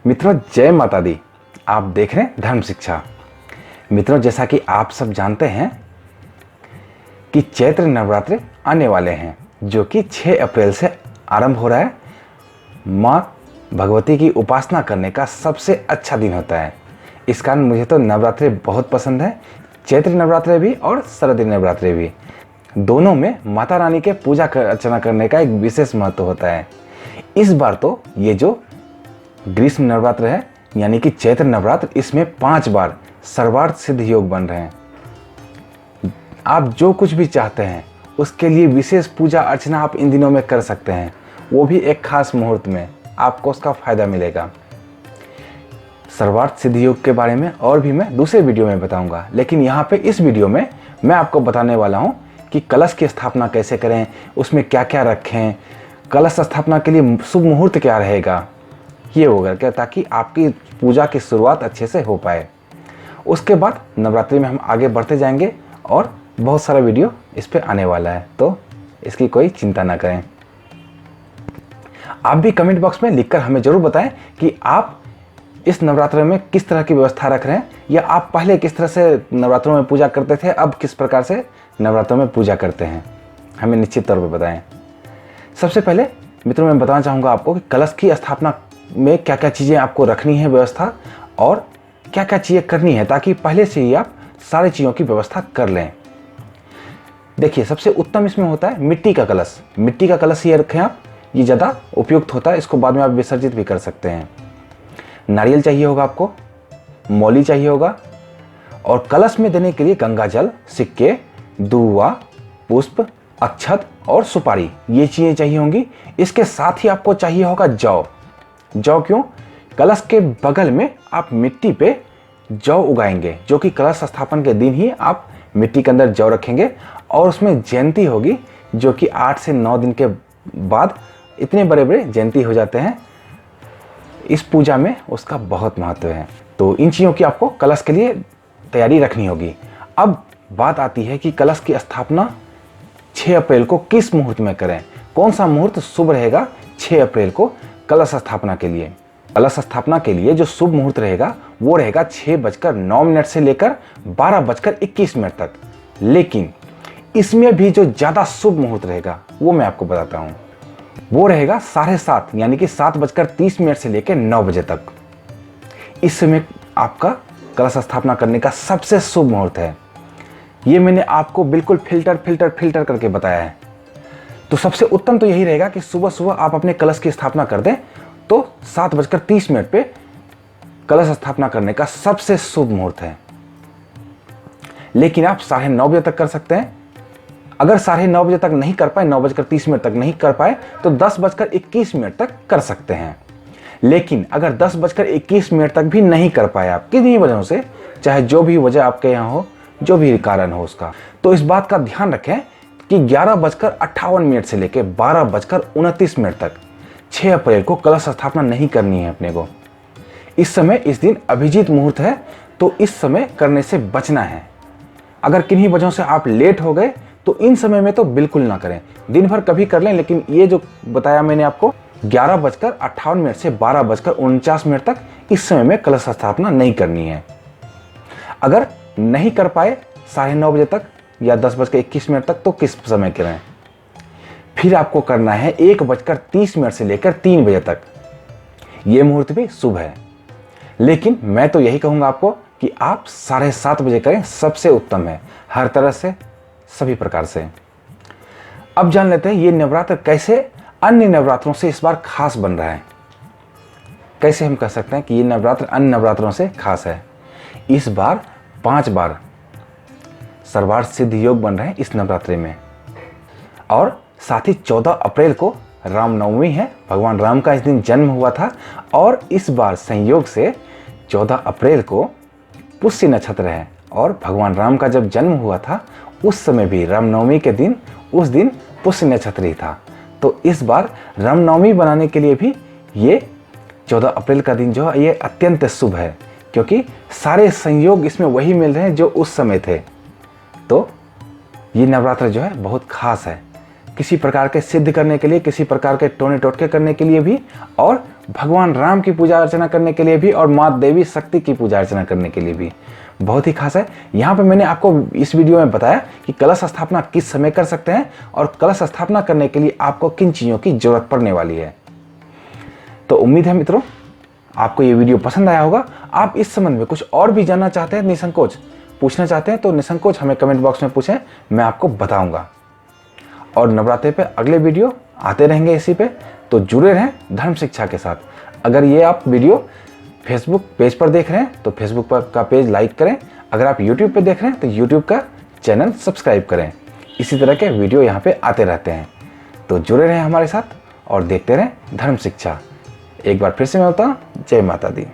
मित्रों, जय माता दी। आप देख रहे हैं धर्म शिक्षा। मित्रों, जैसा कि आप सब जानते हैं कि चैत्र नवरात्रि आने वाले हैं, जो कि 6 अप्रैल से आरंभ हो रहा है। माँ भगवती की उपासना करने का सबसे अच्छा दिन होता है। इस कारण मुझे तो नवरात्रि बहुत पसंद है। चैत्र नवरात्रि भी और शरद नवरात्रि भी, दोनों में माता रानी के पूजा अर्चना करने का एक विशेष महत्व होता है। इस बार तो ये जो ग्रीष्म नवरात्र है, यानी कि चैत्र नवरात्र, इसमें 5 बार सर्वार्थ सिद्ध योग बन रहे हैं। आप जो कुछ भी चाहते हैं उसके लिए विशेष पूजा अर्चना आप इन दिनों में कर सकते हैं, वो भी एक खास मुहूर्त में। आपको उसका फायदा मिलेगा। सर्वार्थ सिद्ध योग के बारे में और भी मैं दूसरे वीडियो में बताऊंगा, लेकिन यहाँ पे इस वीडियो में मैं आपको बताने वाला हूँ कि कलश की स्थापना कैसे करें, उसमें क्या क्या रखें, कलश स्थापना के लिए शुभ मुहूर्त क्या रहेगा, ये होगा क्या, ताकि आपकी पूजा की शुरुआत अच्छे से हो पाए। उसके बाद नवरात्रि में हम आगे बढ़ते जाएंगे और बहुत सारा वीडियो इस पे आने वाला है, तो इसकी कोई चिंता ना करें। आप भी कमेंट बॉक्स में लिखकर हमें जरूर बताएं कि आप इस नवरात्र में किस तरह की व्यवस्था रख रहे हैं, या आप पहले किस तरह से नवरात्रों में पूजा करते थे, अब किस प्रकार से नवरात्रों में पूजा करते हैं। हमें निश्चित तौर पर बताएं। सबसे पहले मित्रों, मैं बताना चाहूँगा आपको कि कलश की स्थापना में क्या क्या चीज़ें आपको रखनी है व्यवस्था, और क्या क्या चीज़ें करनी है, ताकि पहले से ही आप सारी चीज़ों की व्यवस्था कर लें। देखिए, सबसे उत्तम इसमें होता है मिट्टी का कलश। मिट्टी का कलश ये रखें आप, ये ज़्यादा उपयुक्त होता है। इसको बाद में आप विसर्जित भी कर सकते हैं। नारियल चाहिए होगा आपको, मौली चाहिए होगा, और कलश में देने के लिए गंगा जल, सिक्के, दूर्वा, पुष्प, अक्षत और सुपारी, ये चीज़ें चाहिए होंगी। इसके साथ ही आपको चाहिए होगा जौ। जौ क्यों? कलश के बगल में आप मिट्टी पे जौ उगाएंगे, जो कि कलश स्थापन के दिन ही आप मिट्टी के अंदर जौ रखेंगे, और उसमें जयंती होगी, जो कि 8 से 9 दिन के बाद इतने बड़े बड़े जयंती हो जाते हैं। इस पूजा में उसका बहुत महत्व है। तो इन चीज़ों की आपको कलश के लिए तैयारी रखनी होगी। अब बात आती है कि कलश की स्थापना 6 अप्रैल को किस मुहूर्त में करें। कौन सा मुहूर्त शुभ रहेगा 6 अप्रैल को कलश स्थापना के लिए? कलश स्थापना के लिए जो शुभ मुहूर्त रहेगा वो रहेगा 6:09 से लेकर 12:21 तक। लेकिन इसमें भी जो ज़्यादा शुभ मुहूर्त रहेगा वो मैं आपको बताता हूँ। वो रहेगा 7:30, यानी कि 7:30 से लेकर 9 बजे तक। इस समय आपका कलश स्थापना करने का सबसे शुभ मुहूर्त है। ये मैंने आपको बिल्कुल फिल्टर करके बताया है। तो सबसे उत्तम तो यही रहेगा कि सुबह सुबह आप अपने कलश की स्थापना कर दें, तो 7:30 पे कलश स्थापना करने का सबसे शुभ मुहूर्त है। लेकिन आप 9:30 बजे तक कर सकते हैं। अगर 9:30 बजे तक नहीं कर पाए, 9:30 तक नहीं कर पाए, तो 10:21 तक कर सकते हैं। लेकिन अगर 10:21 तक भी नहीं कर पाए आप किन्हीं वजहों से, चाहे जो भी वजह आपके यहाँ हो, जो भी कारण हो उसका, तो इस बात का ध्यान रखें कि 11:58 से लेकर 12:29 तक 6 अप्रैल को कलश स्थापना नहीं करनी है अपने को। इस समय, इस दिन अभिजीत मुहूर्त है, तो इस समय करने से बचना है। अगर किन्हीं वजहों से आप लेट हो गए तो इन समय में तो बिल्कुल ना करें। दिन भर कभी कर लें, लेकिन ये जो बताया मैंने आपको 11:58 से 12:49 तक, इस समय में कलश स्थापना नहीं करनी है। अगर नहीं कर पाए 9:30 बजे तक या 10:21 तक, तो किस समय करें? फिर आपको करना है 1:30 से लेकर 3 बजे तक। ये मुहूर्त भी शुभ है, लेकिन मैं तो यही कहूंगा आपको कि आप 7:30 बजे करें, सबसे उत्तम है हर तरह से, सभी प्रकार से। अब जान लेते हैं ये नवरात्र कैसे अन्य नवरात्रों से इस बार खास बन रहा है। कैसे हम कह सकते हैं कि ये नवरात्र अन्य नवरात्रों से खास है? इस बार 5 बार सर्वार्थ सिद्ध योग बन रहे हैं इस नवरात्रि में, और साथ ही 14 अप्रैल को रामनवमी है। भगवान राम का इस दिन जन्म हुआ था, और इस बार संयोग से 14 अप्रैल को पुष्य नक्षत्र है, और भगवान राम का जब जन्म हुआ था उस समय भी रामनवमी के दिन, उस दिन पुष्य नक्षत्र ही था। तो इस बार रामनवमी बनाने के लिए भी ये 14 अप्रैल का दिन जो है ये अत्यंत शुभ है, क्योंकि सारे संयोग इसमें वही मिल रहे हैं जो उस समय थे। तो ये नवरात्र जो है बहुत खास है। किसी प्रकार के सिद्ध करने के लिए, किसी प्रकार के टोने टोटके करने के लिए भी, और भगवान राम की पूजा अर्चना करने के लिए भी, और माँ देवी शक्ति की पूजा अर्चना करने के लिए भी। बहुत ही खास है। यहाँ पे मैंने आपको इस वीडियो में बताया कि कलश स्थापना किस समय कर सकते हैं और कलश स्थापना करने के लिए आपको किन चीज़ों की जरूरत पड़ने वाली है। तो उम्मीद है मित्रों आपको ये वीडियो पसंद आया होगा। आप इस संबंध में कुछ और भी जानना चाहते हैं, निसंकोच पूछना चाहते हैं, तो निसंकोच हमें कमेंट बॉक्स में पूछें, मैं आपको बताऊंगा। और नवरात्रि पे अगले वीडियो आते रहेंगे इसी पे, तो जुड़े रहें धर्म शिक्षा के साथ। अगर ये आप वीडियो फेसबुक पेज पर देख रहे हैं तो फेसबुक पर का पेज लाइक करें। अगर आप यूट्यूब पे देख रहे हैं तो यूट्यूब का चैनल सब्सक्राइब करें। इसी तरह के वीडियो यहाँ पे आते रहते हैं, तो जुड़े रहें हमारे साथ और देखते रहें धर्म शिक्षा। एक बार फिर से मैं बोलता हूँ, जय माता दी।